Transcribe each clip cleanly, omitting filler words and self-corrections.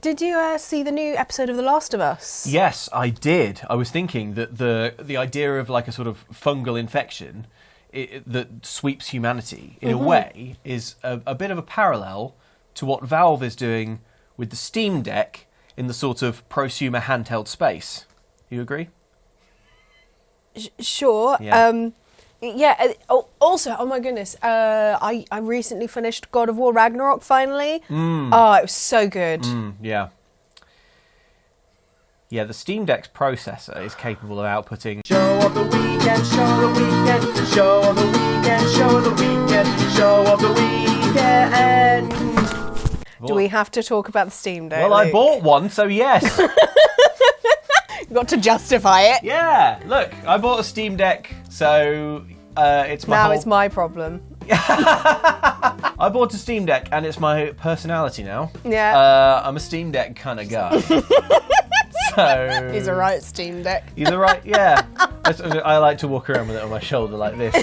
Did you see the new episode of The Last of Us? Yes, I did. I was thinking that the idea of like a sort of fungal infection that sweeps humanity in a way is a bit of a parallel to what Valve is doing with the Steam Deck in the sort of prosumer handheld space. You agree? Sure. Yeah. Also, oh my goodness, I recently finished God of War Ragnarok finally. Oh, it was so good. Yeah. Yeah, the Steam Deck's processor is capable of outputting Show of the weekend, show of the weekend, show of the weekend, show of the weekend, show of the weekend. Do we have to talk about the Steam Deck? Well, I bought one, so yes. You've got to justify it. Yeah, look, I bought a Steam Deck, so it's my Now it's my problem. I bought a Steam Deck, and it's my personality now. Yeah. I'm a Steam Deck kind of guy. So He's a right Steam Deck. He's a right, yeah. I like to walk around with it on my shoulder like this.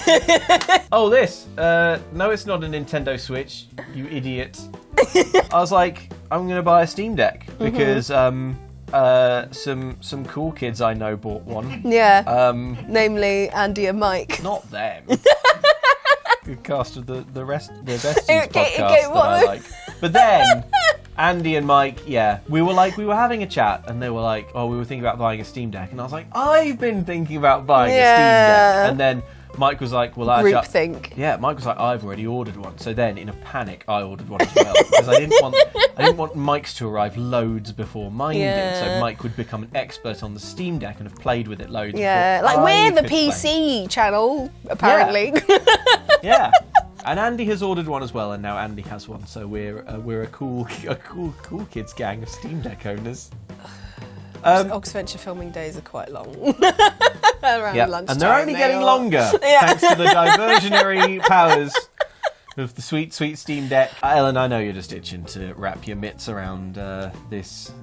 Oh, this. No, it's not a Nintendo Switch, you idiot. I was like, I'm going to buy a Steam Deck because some cool kids I know bought one. Yeah. Namely Andy and Mike. Not them. Good cast of the Besties podcast that I like. But then Andy and Mike, yeah, we were having a chat, and they were like, oh, we were thinking about buying a Steam Deck, and I was like, I've been thinking about buying a Steam Deck, and then Mike was like, well, Groupthink. Yeah, Mike was like, I've already ordered one. So then, in a panic, I ordered one as well because I didn't want Mike's to arrive loads before mine did. So Mike would become an expert on the Steam Deck and have played with it loads. Yeah, before like we're the could PC channel apparently. Yeah. And Andy has ordered one as well, and now Andy has one. So we're a cool kids gang of Steam Deck owners. Oxventure filming days are quite long. Around lunchtime. And they're only getting longer thanks to the diversionary powers of the sweet, sweet Steam Deck. Ellen, I know you're just itching to wrap your mitts around this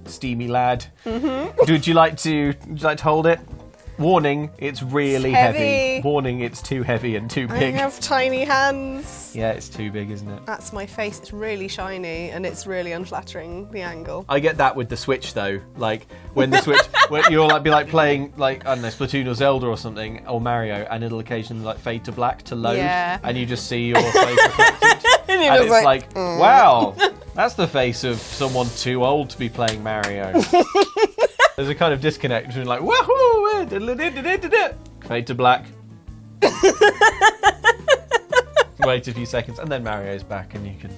steamy lad. Mm-hmm. Would you like to hold it? Warning, it's really heavy. Warning, it's too heavy and too big. I have tiny hands. Yeah, it's too big, isn't it? That's my face. It's really shiny and it's really unflattering, the angle. I get that with the Switch though. Like when the Switch, when you'll be playing I don't know, Splatoon or Zelda or something, or Mario, and it'll occasionally fade to black to load, and you just see your face reflected, and it's like, wow, that's the face of someone too old to be playing Mario. There's a kind of disconnect between wahoo, fade to black. Wait a few seconds, and then Mario's back, and you can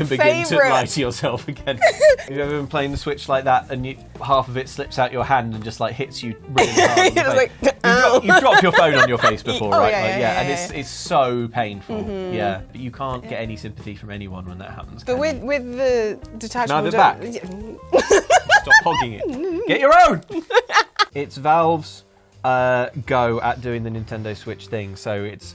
begin to lie to yourself again. Have you ever been playing the Switch like that, and half of it slips out your hand and just hits you really hard? You've dropped your phone on your face before, right? And it's so painful. Mm-hmm. Yeah, but you can't get any sympathy from anyone when that happens. But with the detachable, neither back. Stop hogging it. Get your own. It's Valve's go at doing the Nintendo Switch thing. So it's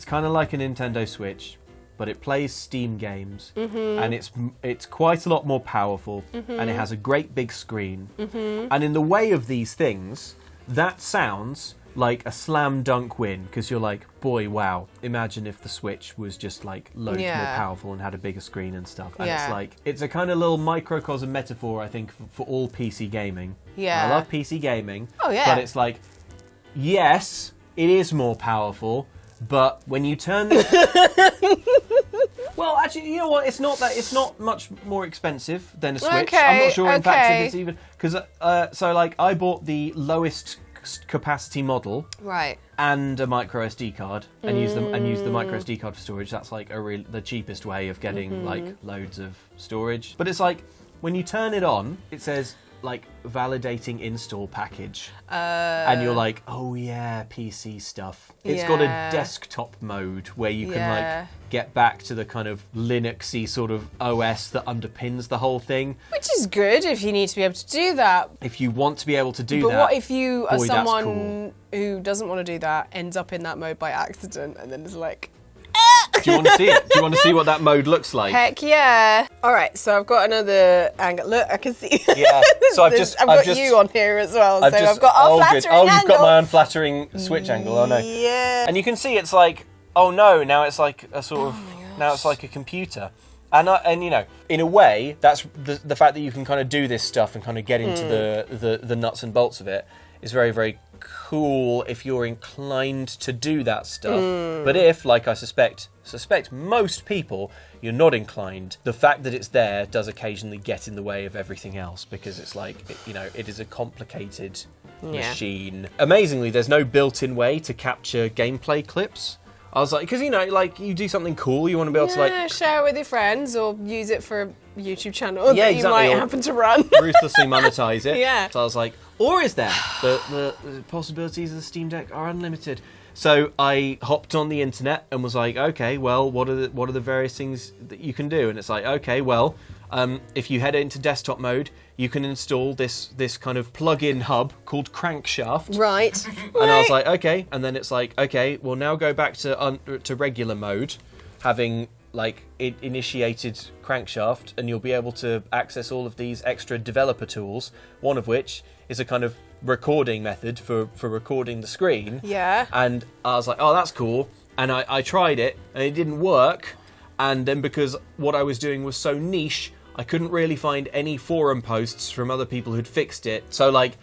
kind of like a Nintendo Switch, but it plays Steam games, and it's quite a lot more powerful, and it has a great big screen. And in the way of these things, that sounds like a slam dunk win, because you're like, boy, wow, imagine if the Switch was just loads more powerful and had a bigger screen and stuff. And it's a kind of little microcosm metaphor, I think, for all PC gaming. Yeah. I love PC gaming. Oh, yeah. But it's yes, it is more powerful, but when you turn the... Well, actually, you know what? It's not much more expensive than a Switch. Okay, I'm not sure, in fact, if it's even... Because, I bought the lowest capacity model, right, and a micro SD card, and use the micro SD card for storage. That's the cheapest way of getting loads of storage. But it's when you turn it on, it says validating install package, and you're like, oh yeah, PC stuff. It's got a desktop mode where you can get back to the kind of Linuxy sort of OS that underpins the whole thing, which is good if you need to be able to do that. If you want to be able to do that. But what if you are someone who doesn't want to do that, ends up in that mode by accident, and then is like, do you want to see it? Do you want to see what that mode looks like? Heck yeah! All right, so I've got another angle. Look, I can see. Yeah. So I've got you on here as well. I've got unflattering angle. You've got my unflattering Switch angle. Oh no. Yeah. And you can see it's oh no, now it's like a sort of now it's like a computer. And you know, in a way, that's the fact that you can kind of do this stuff and kind of get into the nuts and bolts of it is very, very cool if you're inclined to do that stuff. But if, like I suspect most people, you're not inclined, the fact that it's there does occasionally get in the way of everything else, because it's like, you know, it is a complicated machine. Amazingly, there's no built-in way to capture gameplay clips. I was like, because, you know, like, you do something cool, you want to be able to, like... share it with your friends or use it for a YouTube channel that you exactly, might or happen to run. ruthlessly monetize it. Yeah. So I was like, or is there? The possibilities of the Steam Deck are unlimited. So I hopped on the internet and was like, okay, well, what are the various things that you can do? And it's like, okay, well, if you head into desktop mode, you can install this kind of plug-in hub called Crankshaft. Right. And I was like, okay. And then it's like, okay, well, now go back to regular mode, having like initiated Crankshaft, and you'll be able to access all of these extra developer tools, one of which is a kind of recording method for recording the screen. Yeah. And I was like, oh, that's cool. And I tried it, and it didn't work. And then because what I was doing was so niche, I couldn't really find any forum posts from other people who'd fixed it. So, like,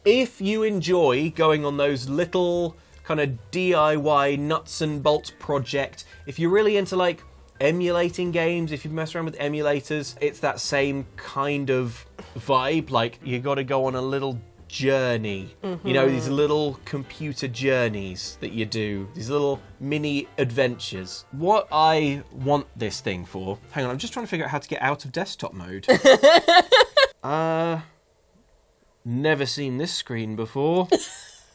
if you enjoy going on those little kind of DIY nuts and bolts project, if you're really into, like, emulating games, if you mess around with emulators, it's that same kind of vibe. Like, you got to go on a little journey. You know, these little computer journeys that you do, these little mini adventures. What I want this thing for, hang on, I'm just trying to figure out how to get out of desktop mode. Never seen this screen before.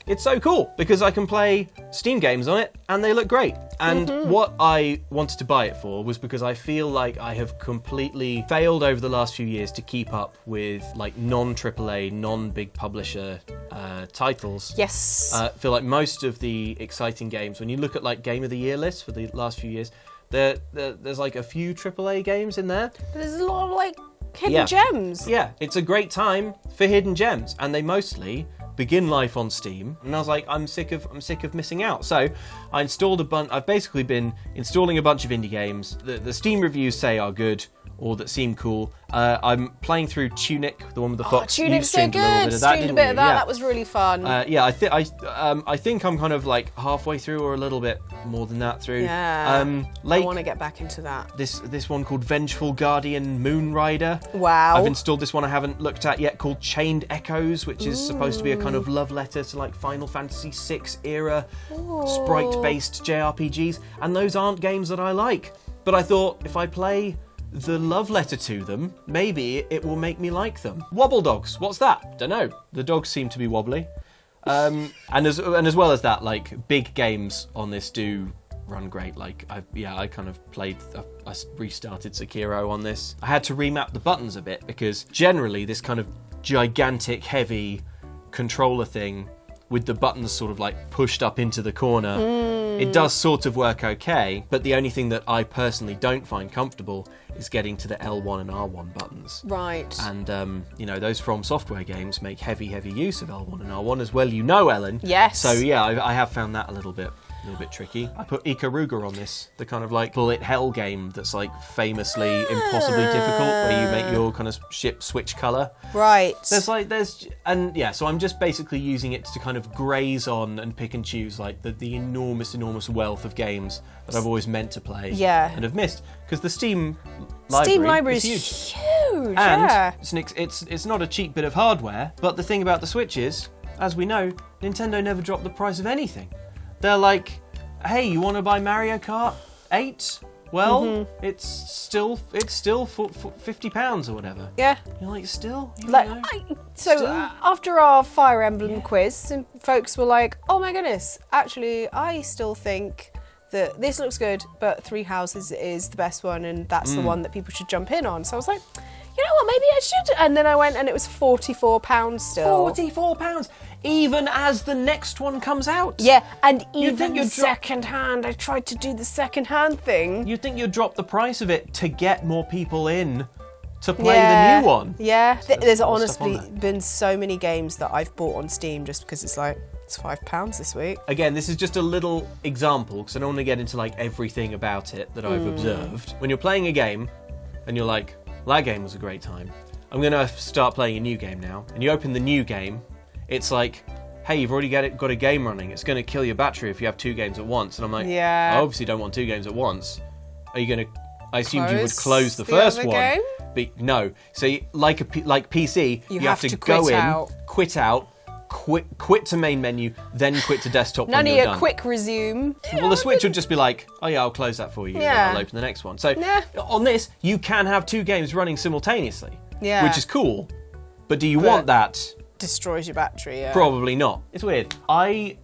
It's so cool because I can play Steam games on it and they look great. And what I wanted to buy it for was because I feel like I have completely failed over the last few years to keep up with like non-AAA, non-big publisher titles. Yes. I feel like most of the exciting games, when you look at like Game of the Year lists for the last few years, there's like a few AAA games in there. But there's a lot of like hidden gems. Yeah, it's a great time for hidden gems, and they mostly begin life on Steam. And I was like, I'm sick of missing out. So I installed I've basically been installing a bunch of indie games that the Steam reviews say are good or that seem cool. I'm playing through Tunic, the one with the fox. Tunic's so good. Streamed a bit of that. That was really fun. Yeah, I think I'm kind of like halfway through or a little bit more than that through. Yeah. I want to get back into that. This one called Vengeful Guardian Moonrider. Wow. I've installed this one I haven't looked at yet called Chained Echoes, which is supposed to be a kind of love letter to like Final Fantasy VI era sprite-based JRPGs, and those aren't games that I like. But I thought if I play the love letter to them, maybe it will make me like them. Wobble dogs, what's that? Don't know. The dogs seem to be wobbly. And as well as that, like big games on this do run great. Like I kind of played. I restarted Sekiro on this. I had to remap the buttons a bit because generally this kind of gigantic, heavy controller thing with the buttons sort of like pushed up into the corner, it does sort of work okay, but the only thing that I personally don't find comfortable is getting to the L1 and R1 buttons. Right. And, you know, those From Software games make heavy use of L1 and R1 as well, you know, Ellen. Yes. So, yeah, I have found that a little bit tricky. I put Ikaruga on this, the kind of like bullet hell game that's like famously impossibly difficult, where you make your kind of ship switch colour. Right. So I'm just basically using it to kind of graze on and pick and choose like the enormous wealth of games that I've always meant to play and have missed. Because the Steam library is huge. And it's not a cheap bit of hardware, but the thing about the Switch is, as we know, Nintendo never dropped the price of anything. They're like, hey, you want to buy Mario Kart 8? Well, it's still £50 or whatever. Yeah. You're like, still? After our Fire Emblem quiz, some folks were like, oh my goodness, actually, I still think that this looks good, but Three Houses is the best one, and that's the one that people should jump in on. So I was like, you know what, maybe I should. And then I went, and it was £44 still. £44? Even as the next one comes out. Yeah, and even second hand. I tried to do the second hand thing. You'd think you'd drop the price of it to get more people in to play the new one. Yeah, there's honestly been so many games that I've bought on Steam just because it's like, it's £5 this week. Again, this is just a little example because I don't want to get into like everything about it that I've observed. When you're playing a game, and you're like, well, that game was a great time. I'm going to start playing a new game now. And you open the new game, it's like, hey, you've already got a game running. It's going to kill your battery if you have 2 games at once. And I'm like, Yeah. I obviously don't want 2 games at once. Are you going to... I assumed you would Close close the the first other one. game? But no. So like PC, You have have to to go quit in, out. quit out, quit to main menu, then quit to desktop None when of you're your done. quick resume. Well, the Switch would just be like, oh yeah, I'll close that for you, and then Yeah. I'll open the next one. So Yeah. on this, you can have 2 games running simultaneously, Yeah. which is cool. But do you want that? Destroys your battery, yeah. Probably not. It's weird. I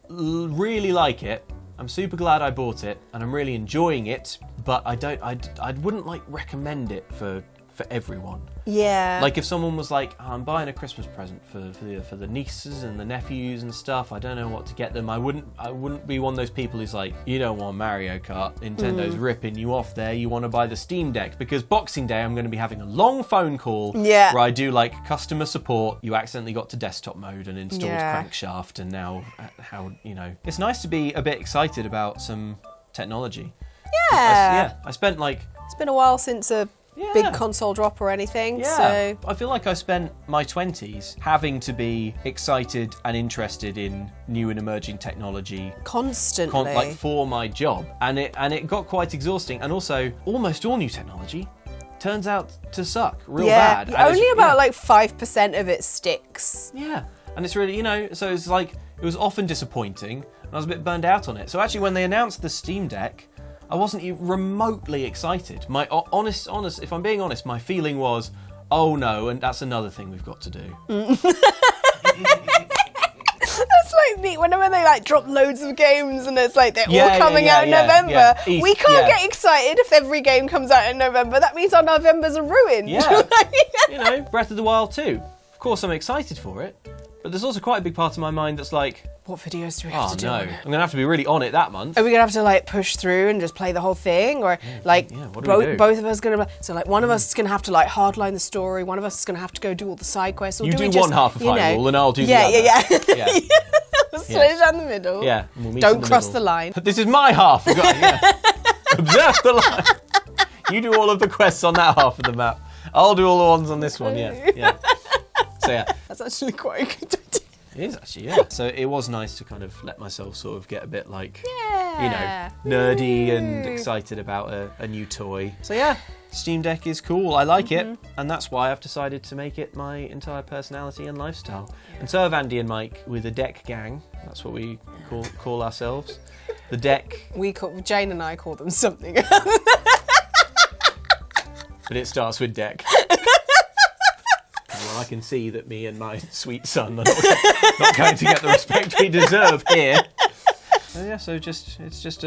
really like it. I'm super glad I bought it, and I'm really enjoying it. But I wouldn't like recommend it for everyone. Yeah. Like if someone was like, oh, I'm buying a Christmas present for the nieces and the nephews and stuff, I don't know what to get them. I wouldn't be one of those people who's like, you don't want Mario Kart, Nintendo's ripping you off there, you want to buy the Steam Deck, because Boxing Day I'm going to be having a long phone call where I do like customer support. You accidentally got to desktop mode and installed Crankshaft, and now how, you know, it's nice to be a bit excited about some technology. I spent like, it's been a while since a big console drop or anything. So I feel like I spent my 20s having to be excited and interested in new and emerging technology constantly. like for my job, and it got quite exhausting. And also, almost all new technology turns out to suck real bad. And only it's- about like 5% of it sticks. Yeah, and it's really, you know, so it's like, it was often disappointing, and I was a bit burned out on it. So actually, when they announced the Steam Deck, I wasn't even remotely excited. My honest, if I'm being honest, my feeling was, oh no, and that's another thing we've got to do. That's like me, whenever they like drop loads of games and it's like they're all coming out in November. We can't get excited if every game comes out in November. That means our Novembers are ruined. Yeah. You know, Breath of the Wild 2. Of course I'm excited for it, but there's also quite a big part of my mind that's like, what videos do we have to do? Oh no, on it? I'm going to have to be really on it that month. Are we gonna have to like push through and just play the whole thing, or like what do we do? both of us gonna? So like one of us is gonna have to like hardline the story, one of us is gonna have to go do all the side quests. Or You do we do just, one half of you know, Hyrule and I'll do the other. Yeah. Yeah. We'll split it down the middle. Yeah. And we'll meet in Don't the cross middle. the line. This is my half. Observe the line. You do all of the quests on that half of the map. I'll do all the ones on this one. Yeah. So yeah. That's actually quite a good idea. It is actually, yeah. So it was nice to kind of let myself sort of get a bit like, you know, nerdy and excited about a new toy. So yeah, Steam Deck is cool. I like it, and that's why I've decided to make it my entire personality and lifestyle. And so have Andy and Mike with a Deck Gang. That's what we call ourselves. The Deck. Jane and I call them something else. But it starts with Deck. Well, I can see that me and my sweet son are not going to get the respect we deserve here. So yeah, it's just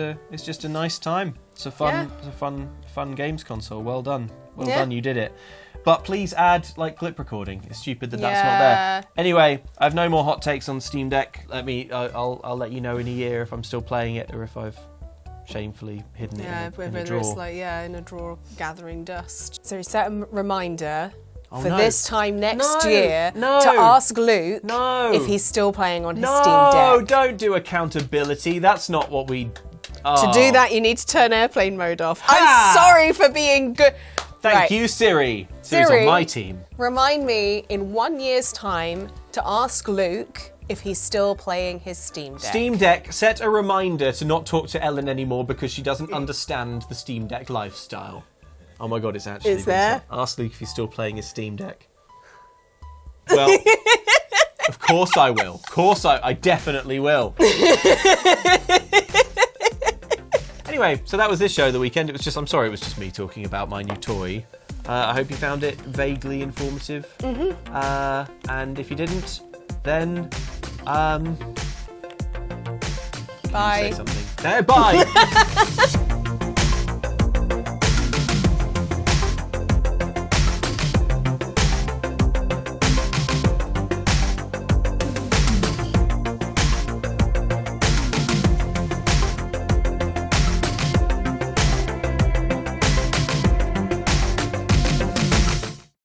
a nice time. It's a fun games console. Well done, done. You did it. But please add like clip recording. It's stupid that that's not there. Anyway, I have no more hot takes on Steam Deck. I'll let you know in a year if I'm still playing it or if I've shamefully hidden it in a drawer. It's like in a drawer gathering dust. So set a reminder. Oh, for no. this time next year to No. ask Luke if he's still playing on his Steam Deck. No, don't do accountability. That's not what we... To do that, you need to turn airplane mode off. I'm sorry for being good. Thank you, Siri. Siri's on my team. Remind me in 1 year's time to ask Luke if he's still playing his Steam Deck. Steam Deck, set a reminder to not talk to Ellen anymore because she doesn't understand the Steam Deck lifestyle. Oh my god, it's actually... Is there? Ask Luke if he's still playing his Steam Deck. Well, of course I will. Of course I definitely will. Anyway, so that was this show the weekend. I'm sorry, it was just me talking about my new toy. I hope you found it vaguely informative. And if you didn't, then... Bye. Say something. Bye!